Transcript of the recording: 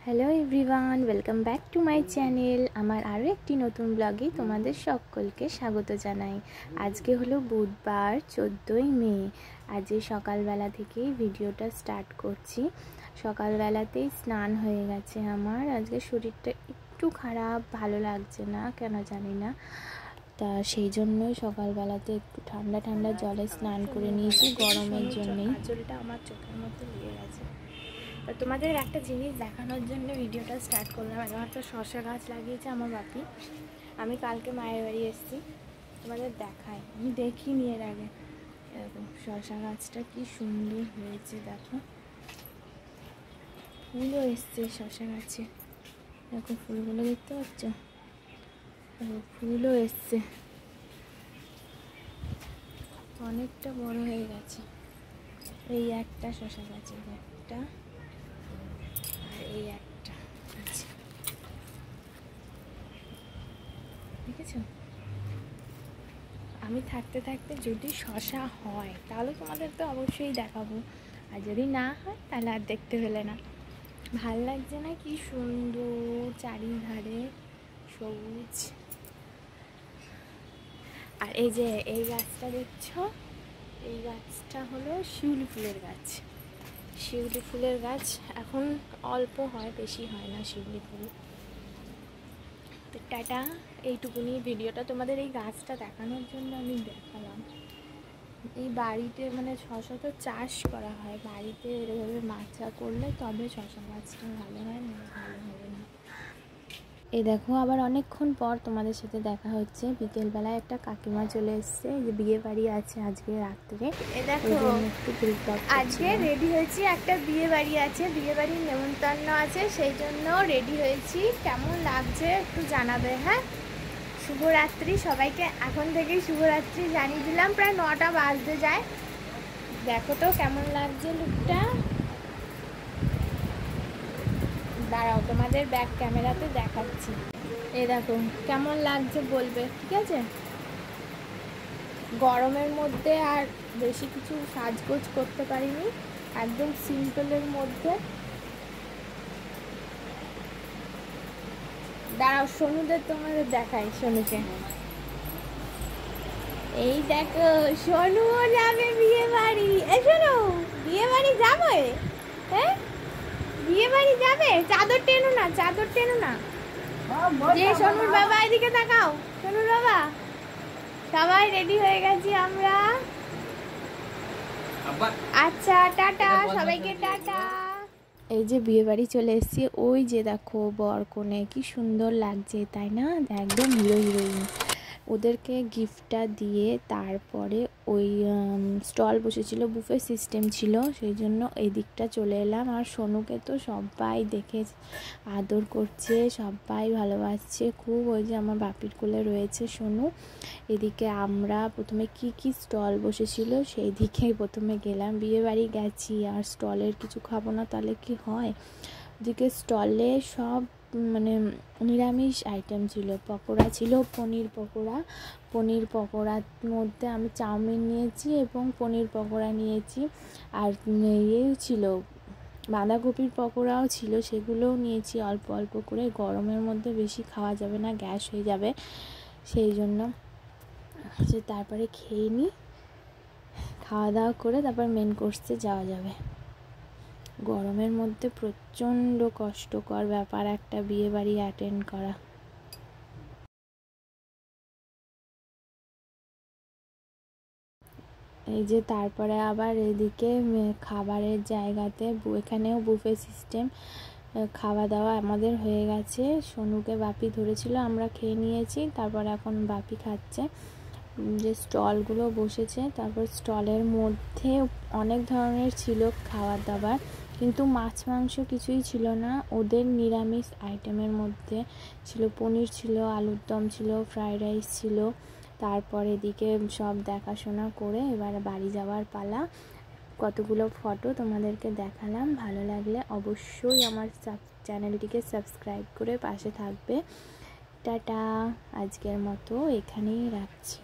Hello everyone, welcome back to my channel. আমার আরও একটি নতুন ব্লগে তোমাদের সকলকে স্বাগত জানাই। আজকে হলো বুধবার 14ই মে। আজকে সকালবেলা থেকেই ভিডিওটা স্টার্ট করছি। সকালবেলাতেই স্নান হয়ে গেছে আমার। আজকে শরীরটা একটু খারাপ, ভালো লাগছে না, কেন জানি না। তা সেই জন্যই সকালবেলাতে একটু ঠান্ডা ঠান্ডা জলে স্নান করে নিয়েছি, গরমের জন্যেই। আঁচলটা আমার চোখের মধ্যে লেগে গেছে। তো তোমাদের একটা জিনিস দেখানোর জন্য ভিডিওটা স্টার্ট করলাম। আমার তো শসা গাছ লাগিয়েছে আমার বাপি। আমি কালকে মায়ের বাড়ি এসেছি, তোমাদের দেখাই, আমি দেখিনি এর আগে। এরকম শসা গাছটা কি সুন্দর হয়েছে, দেখো ফুলও এসছে শসা গাছে। দেখো ফুলগুলো দেখতে পাচ্ছ, ফুলও এসছে, অনেকটা বড় হয়ে গেছে। এই একটা শসা গাছ, একটা আর এই একটা আছে, দেখেছো? আমি থাকতে থাকতে যদি শসা হয় তাহলে তোমাদের তো অবশ্যই দেখাবো, আর যদি না হয় তাহলে আর দেখতে পেলে না। ভাল লাগছে না? কি সুন্দর চারিধারে সবুজ। আর এই যে এই গাছটা দেখছো, এই গাছটা হলো শিউলি ফুলের গাছ। শিউলি ফুলের গাছ এখন অল্প হয়, বেশি হয় না শিউলি ফুল। তো টাটা, এইটুকুনি ভিডিওটা তোমাদের এই গাছটা দেখানোর জন্য আমি দেখালাম। এই বাড়িতে মানে শসা তো চাষ করা হয়, বাড়িতে এভাবে মাচা করলে তবে শসা গাছটা ভালো হয়, না ভালো হবে না। এই দেখো আবার অনেকক্ষণ পর তোমাদের সাথে দেখা হচ্ছে। বিকেলবেলায় একটা কাকিমা চলে এসছে, যে বিয়ে বাড়ি আছে আজকে রাত্রে। এই দেখো আজকে রেডি হয়েছি, একটা বিয়ে বাড়ি আছে, বিয়ে বাড়ির নেমন্তন্ন আছে, সেই জন্য রেডি হয়েছি। কেমন লাগছে একটু জানাবে, হ্যাঁ? শুভরাত্রি সবাইকে, এখন থেকেই শুভরাত্রি জানিয়ে দিলাম। প্রায় 9টা বাজতে যায়। দেখো তো কেমন লাগছে লুকটা। দাঁড়াও তোমাদের ব্যাক ক্যামেরাতে দেখাচ্ছি। এই দেখো কেমন লাগছে বলবে, ঠিক আছে? গরমের মধ্যে আর বেশি কিছু সাজগোজ করতে পারিনি, একদম সিম্পলের মধ্যে। দাঁড়াও সোনুদের তোমাদের দেখাই, সোনুকে। এই দেখো সোনুও যাবে বিয়ে বাড়ি। এ শোনো, বিয়ে বাড়ি যাবে? হ্যাঁ, বিয়ে বাড়ি যাবে? চাদর টেনো না, চাদর টেনো না। যে সোনুর বাবা, এদিকে তাকাও, সোনুর বাবা। সবাই রেডি হয়ে গেছি আমরা। আচ্ছা টাটা সবাইকে, টাটা। এই যে বিয়ে বাড়ি চলে এসেছি, ওই যে দেখো বর কনে কি সুন্দর লাগছে, তাই না? একদম হিরো হিরোইন। ওদেরকে গিফটটা দিয়ে তারপরে ওই স্টল বসেছিল, বুফে সিস্টেম ছিল, সেই জন্য এই দিকটা চলে এলাম। আর সোনুকে তো সবাই দেখে আদর করছে, সবাই ভালোবাসছে খুব। ওই যে আমার বাপির কোলে রয়েছে সোনু। এদিকে আমরা প্রথমে কি স্টল বসেছিল সেই দিকেই প্রথমে গেলাম। বিয়ে বাড়ি গেছি আর স্টলের কিছু খাবো না তাহলে কি হয়? ওদিকে স্টলে সব মানে নিরামিষ আইটেম ছিল। পকোড়া ছিল, পনির পকোড়ার মধ্যে আমি চাউমিন নিয়েছি এবং পনির পকোড়া নিয়েছি। আর ইয়েও ছিল, বাঁধাকপির পকোড়াও ছিল, সেগুলোও নিয়েছি অল্প অল্প করে। গরমের মধ্যে বেশি খাওয়া যাবে না, গ্যাস হয়ে যাবে, সেই জন্য যে তারপরে খেয়ে নিই, খাওয়া দাওয়া করে তারপর মেন কোর্সে যাওয়া যাবে। গরমের মধ্যে প্রচণ্ড কষ্টকর ব্যাপার একটা বিয়ে বাড়ি অ্যাটেন্ড করা। এই যে তারপরে আবার এদিকে খাবারের জায়গাতে, এখানেও বুফে সিস্টেম, খাওয়া দাওয়া আমাদের হয়ে গেছে। সোনুকে বাপি ধরেছিল, আমরা খেয়ে নিয়েছি, তারপর এখন বাপি খাচ্ছে। যে স্টলগুলো বসেছে, তারপর স্টলের মধ্যে অনেক ধরনের ছিল খাবার দাবার, কিন্তু মাছ মাংস কিছুই ছিল না। ওদের নিরামিষ আইটেমের মধ্যে ছিল পনির ছিল, আলুর দম ছিল, ফ্রাইড রাইস ছিল। তারপর এদিকে সব দেখাশোনা করে এবার বাড়ি যাওয়ার পালা। কতগুলো ফটো তোমাদেরকে দেখালাম। ভালো লাগলে অবশ্যই আমার চ্যানেলটিকে সাবস্ক্রাইব করে পাশে থাকবে। টাটা, আজকের মতো এখানেই রাখছি।